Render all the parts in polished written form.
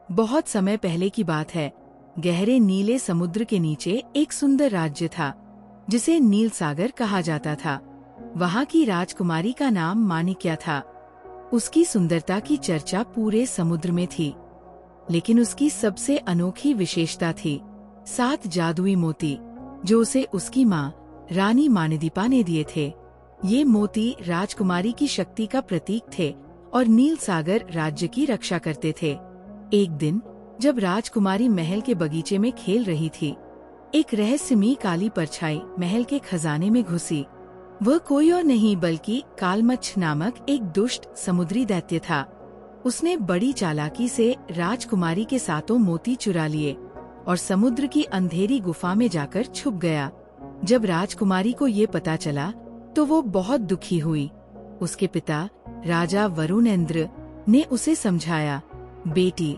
बहुत समय पहले की बात है। गहरे नीले समुद्र के नीचे एक सुंदर राज्य था जिसे नील सागर कहा जाता था। वहाँ की राजकुमारी का नाम माणिक्या था। उसकी सुंदरता की चर्चा पूरे समुद्र में थी, लेकिन उसकी सबसे अनोखी विशेषता थी 7 जादुई मोती जो उसे उसकी माँ रानी मानिदीपा ने दिए थे। ये मोती राजकुमारी की शक्ति का प्रतीक थे और नील सागर राज्य की रक्षा करते थे। एक दिन जब राजकुमारी महल के बगीचे में खेल रही थी, एक रहस्यमयी काली परछाई महल के खजाने में घुसी। वह कोई और नहीं बल्कि कालमच्छ नामक एक दुष्ट समुद्री दैत्य था। उसने बड़ी चालाकी से राजकुमारी के 7 मोती चुरा लिए और समुद्र की अंधेरी गुफा में जाकर छुप गया। जब राजकुमारी को ये पता चला तो वो बहुत दुखी हुई। उसके पिता राजा वरुणेंद्र ने उसे समझाया, बेटी,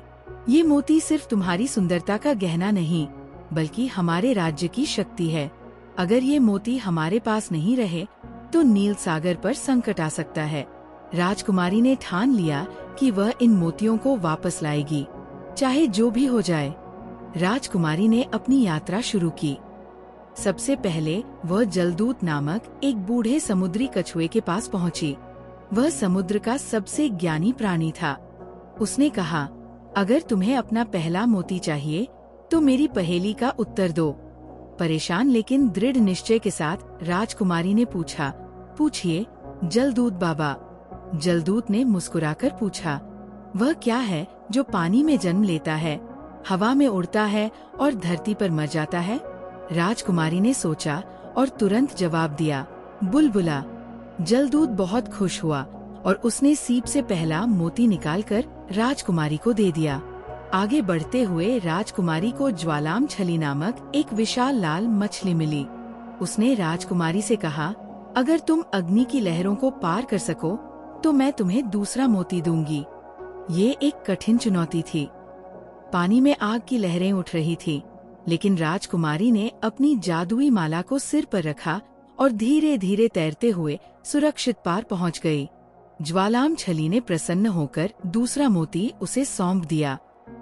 ये मोती सिर्फ तुम्हारी सुंदरता का गहना नहीं बल्कि हमारे राज्य की शक्ति है। अगर ये मोती हमारे पास नहीं रहे तो नील सागर पर संकट आ सकता है। राजकुमारी ने ठान लिया कि वह इन मोतियों को वापस लाएगी, चाहे जो भी हो जाए। राजकुमारी ने अपनी यात्रा शुरू की। सबसे पहले वह जलदूत नामक एक बूढ़े समुद्री कछुए के पास पहुंची। वह समुद्र का सबसे ज्ञानी प्राणी था। उसने कहा, अगर तुम्हें अपना पहला मोती चाहिए तो मेरी पहेली का उत्तर दो। परेशान लेकिन दृढ़ निश्चय के साथ राजकुमारी ने पूछा, पूछिए जलदूत बाबा। जलदूत ने मुस्कुराकर पूछा, वह क्या है जो पानी में जन्म लेता है, हवा में उड़ता है और धरती पर मर जाता है? राजकुमारी ने सोचा और तुरंत जवाब दिया, बुलबुला। जलदूत बहुत खुश हुआ और उसने सीप से पहला मोती निकालकर राजकुमारी को दे दिया। आगे बढ़ते हुए राजकुमारी को ज्वालाम छली नामक एक विशाल लाल मछली मिली। उसने राजकुमारी से कहा, अगर तुम अग्नि की लहरों को पार कर सको तो मैं तुम्हें दूसरा मोती दूंगी। ये एक कठिन चुनौती थी। पानी में आग की लहरें उठ रही थी, लेकिन राजकुमारी ने अपनी जादुई माला को सिर पर रखा और धीरे धीरे तैरते हुए सुरक्षित पार पहुंच गई। ज्वालाम छली ने प्रसन्न होकर दूसरा मोती उसे सौंप दिया।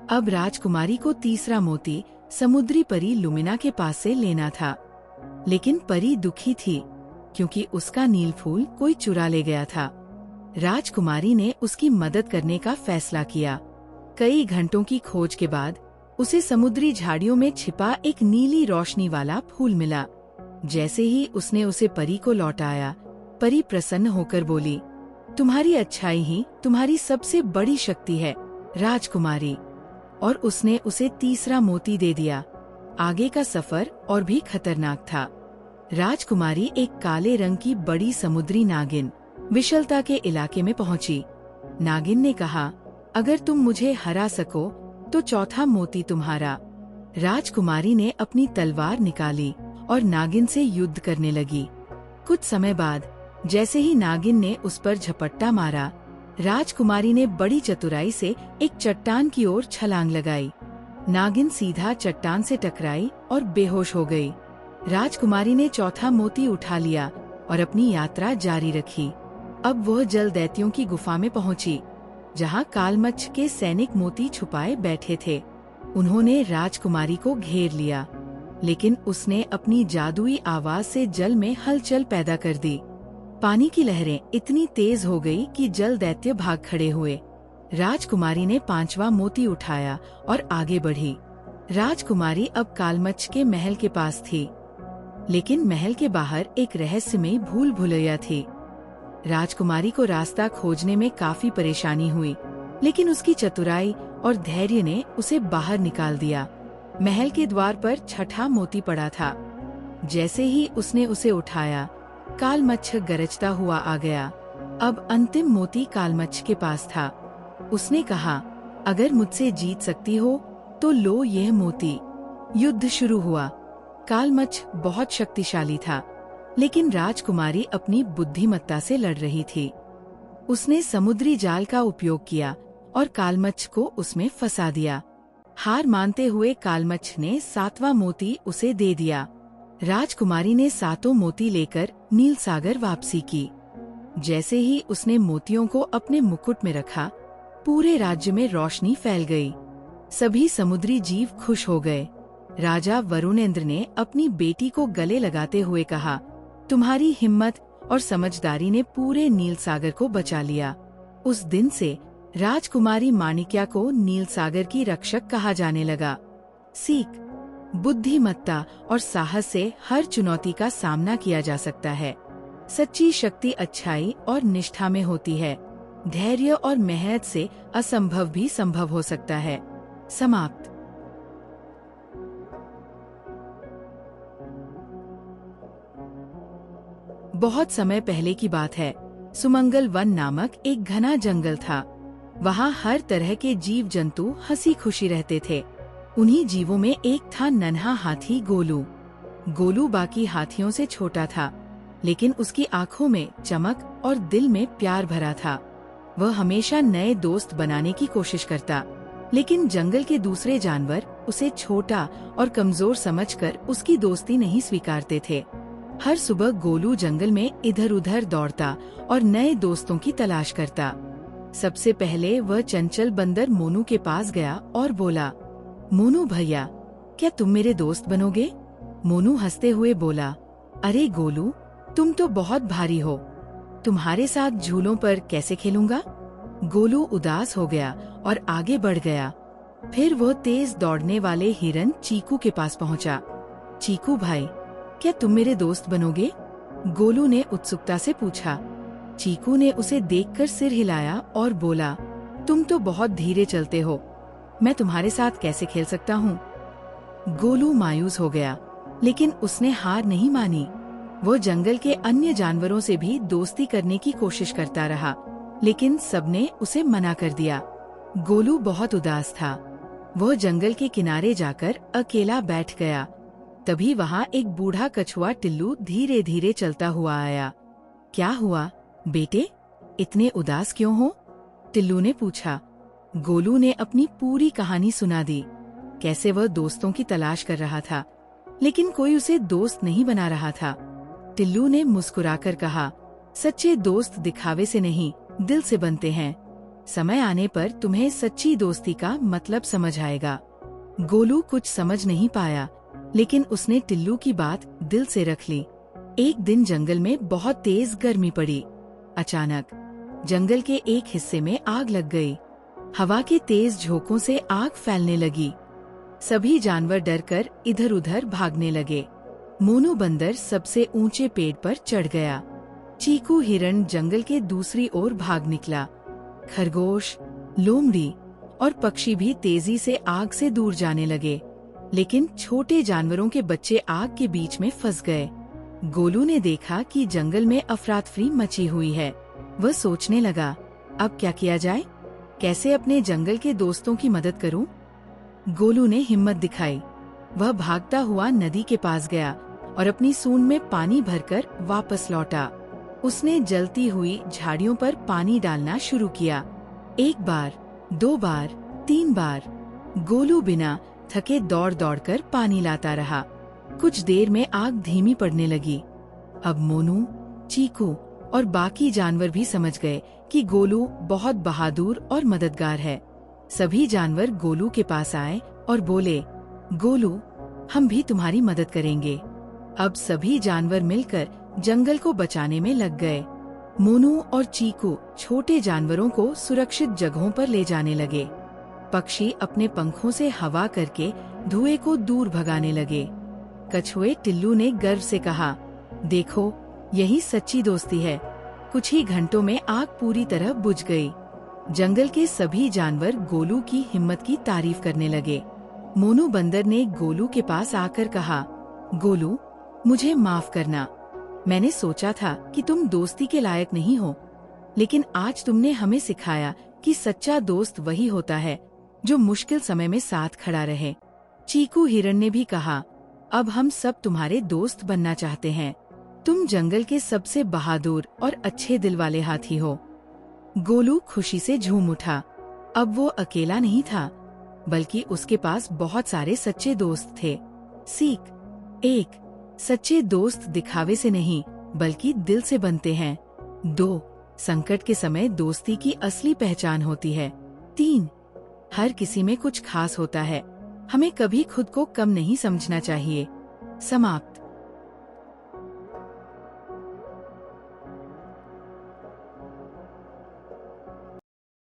अब राजकुमारी को तीसरा मोती समुद्री परी लुमिना के पास से लेना था, लेकिन परी दुखी थी क्योंकि उसका नील फूल कोई चुरा ले गया था। राजकुमारी ने उसकी मदद करने का फैसला किया। कई घंटों की खोज के बाद उसे समुद्री झाड़ियों में छिपा एक नीली रोशनी वाला फूल मिला। जैसे ही उसने उसे परी को लौटाया, परी प्रसन्न होकर बोली, तुम्हारी अच्छाई ही तुम्हारी सबसे बड़ी शक्ति है राजकुमारी। और उसने उसे तीसरा मोती दे दिया। आगे का सफर और भी खतरनाक था। राजकुमारी एक काले रंग की बड़ी समुद्री नागिन विशालता के इलाके में पहुंची। नागिन ने कहा, अगर तुम मुझे हरा सको तो चौथा मोती तुम्हारा। राजकुमारी ने अपनी तलवार निकाली और नागिन से युद्ध करने लगी। कुछ समय बाद जैसे ही नागिन ने उस पर झपट्टा मारा, राजकुमारी ने बड़ी चतुराई से एक चट्टान की ओर छलांग लगाई। नागिन सीधा चट्टान से टकराई और बेहोश हो गई। राजकुमारी ने चौथा मोती उठा लिया और अपनी यात्रा जारी रखी। अब वह जल दैत्यों की गुफा में पहुंची, जहां कालमच्छ के सैनिक मोती छुपाए बैठे थे। उन्होंने राजकुमारी को घेर लिया, लेकिन उसने अपनी जादुई आवाज से जल में हलचल पैदा कर दी। पानी की लहरें इतनी तेज हो गई कि जल दैत्य भाग खड़े हुए। राजकुमारी ने 5वां मोती उठाया और आगे बढ़ी। राजकुमारी अब कालमच्छ के महल के पास थी, लेकिन महल के बाहर एक रहस्यमयी भूल भुलैया थी। राजकुमारी को रास्ता खोजने में काफी परेशानी हुई, लेकिन उसकी चतुराई और धैर्य ने उसे बाहर निकाल दिया। महल के द्वार पर छठा मोती पड़ा था। जैसे ही उसने उसे उठाया, कालमच्छ गरजता हुआ आ गया। अब अंतिम मोती कालमच्छ के पास था। उसने कहा, अगर मुझसे जीत सकती हो तो लो यह मोती। युद्ध शुरू हुआ। कालमच्छ बहुत शक्तिशाली था, लेकिन राजकुमारी अपनी बुद्धिमत्ता से लड़ रही थी। उसने समुद्री जाल का उपयोग किया और कालमच्छ को उसमें फंसा दिया। हार मानते हुए कालमच्छ ने 7वां मोती उसे दे दिया। राजकुमारी ने 7 मोती लेकर नील सागर वापसी की। जैसे ही उसने मोतियों को अपने मुकुट में रखा, पूरे राज्य में रोशनी फैल गई। सभी समुद्री जीव खुश हो गए। राजा वरुणेंद्र ने अपनी बेटी को गले लगाते हुए कहा, तुम्हारी हिम्मत और समझदारी ने पूरे नील सागर को बचा लिया। उस दिन से राजकुमारी माणिक्या को नील सागर की रक्षक कहा जाने लगा। सीख: बुद्धिमत्ता और साहस से हर चुनौती का सामना किया जा सकता है। सच्ची शक्ति अच्छाई और निष्ठा में होती है। धैर्य और मेहनत से असंभव भी संभव हो सकता है। समाप्त। बहुत समय पहले की बात है। सुमंगल वन नामक एक घना जंगल था। वहाँ हर तरह के जीव जंतु हंसी खुशी रहते थे। उन्हीं जीवों में एक था नन्हा हाथी गोलू। गोलू बाकी हाथियों से छोटा था, लेकिन उसकी आंखों में चमक और दिल में प्यार भरा था। वह हमेशा नए दोस्त बनाने की कोशिश करता, लेकिन जंगल के दूसरे जानवर उसे छोटा और कमजोर समझकर उसकी दोस्ती नहीं स्वीकारते थे। हर सुबह गोलू जंगल में इधर उधर दौड़ता और नए दोस्तों की तलाश करता। सबसे पहले वह चंचल बंदर मोनू के पास गया और बोला, मोनू भैया, क्या तुम मेरे दोस्त बनोगे? मोनू हंसते हुए बोला, अरे गोलू, तुम तो बहुत भारी हो, तुम्हारे साथ झूलों पर कैसे खेलूंगा? गोलू उदास हो गया और आगे बढ़ गया। फिर वह तेज दौड़ने वाले हिरन चीकू के पास पहुंचा। चीकू भाई, क्या तुम मेरे दोस्त बनोगे? गोलू ने उत्सुकता से पूछा। चीकू ने उसे देखकर सिर हिलाया और बोला, तुम तो बहुत धीरे चलते हो, मैं तुम्हारे साथ कैसे खेल सकता हूँ? गोलू मायूस हो गया, लेकिन उसने हार नहीं मानी। वो जंगल के अन्य जानवरों से भी दोस्ती करने की कोशिश करता रहा, लेकिन सबने उसे मना कर दिया। गोलू बहुत उदास था। वह जंगल के किनारे जाकर अकेला बैठ गया। तभी वहाँ एक बूढ़ा कछुआ टिल्लू धीरे धीरे चलता हुआ आया। क्या हुआ बेटे, इतने उदास क्यों हो? टिल्लू ने पूछा। गोलू ने अपनी पूरी कहानी सुना दी। कैसे वह दोस्तों की तलाश कर रहा था, लेकिन कोई उसे दोस्त नहीं बना रहा था। टिल्लू ने मुस्कुराकर कहा, सच्चे दोस्त दिखावे से नहीं, दिल से बनते हैं। समय आने पर तुम्हें सच्ची दोस्ती का मतलब समझ आएगा। गोलू कुछ समझ नहीं पाया, लेकिन उसने टिल्लू की बात दिल से रख ली। एक दिन जंगल में बहुत तेज गर्मी पड़ी। अचानक जंगल के एक हिस्से में आग लग गई। हवा के तेज झोंकों से आग फैलने लगी। सभी जानवर डरकर इधर उधर भागने लगे। मोनू बंदर सबसे ऊंचे पेड़ पर चढ़ गया। चीकू हिरण जंगल के दूसरी ओर भाग निकला। खरगोश, लोमड़ी और पक्षी भी तेजी से आग से दूर जाने लगे, लेकिन छोटे जानवरों के बच्चे आग के बीच में फंस गए। गोलू ने देखा कि जंगल में अफरातफरी मची हुई है। वह सोचने लगा, अब क्या किया जाए? कैसे अपने जंगल के दोस्तों की मदद करूं? गोलू ने हिम्मत दिखाई। वह भागता हुआ नदी के पास गया और अपनी सूंड में पानी भरकर वापस लौटा। उसने जलती हुई झाड़ियों पर पानी डालना शुरू किया। 1 बार, 2 बार, 3 बार। गोलू बिना थके दौड़ दौड़कर पानी लाता रहा। कुछ देर में आग धीमी पड़ने लगी। अब मोनू, चीकू और बाकी जानवर भी समझ गए कि गोलू बहुत बहादुर और मददगार है। सभी जानवर गोलू के पास आए और बोले, गोलू, हम भी तुम्हारी मदद करेंगे। अब सभी जानवर मिलकर जंगल को बचाने में लग गए। मोनू और चीकू छोटे जानवरों को सुरक्षित जगहों पर ले जाने लगे। पक्षी अपने पंखों से हवा करके धुएं को दूर भगाने लगे। कछुए टिल्लू ने गर्व से कहा, देखो, यही सच्ची दोस्ती है। कुछ ही घंटों में आग पूरी तरह बुझ गई। जंगल के सभी जानवर गोलू की हिम्मत की तारीफ करने लगे। मोनू बंदर ने गोलू के पास आकर कहा, गोलू, मुझे माफ करना। मैंने सोचा था कि तुम दोस्ती के लायक नहीं हो, लेकिन आज तुमने हमें सिखाया कि सच्चा दोस्त वही होता है जो मुश्किल समय में साथ खड़ा रहे। चीकू हिरण ने भी कहा, अब हम सब तुम्हारे दोस्त बनना चाहते हैं। तुम जंगल के सबसे बहादुर और अच्छे दिल वाले हाथी हो। गोलू खुशी से झूम उठा। अब वो अकेला नहीं था, बल्कि उसके पास बहुत सारे सच्चे दोस्त थे। सीख 1, सच्चे दोस्त दिखावे से नहीं, बल्कि दिल से बनते हैं। 2, संकट के समय दोस्ती की असली पहचान होती है। 3, हर किसी में कुछ खास होता है, हमें कभी खुद को कम नहीं समझना चाहिए। समाप्त।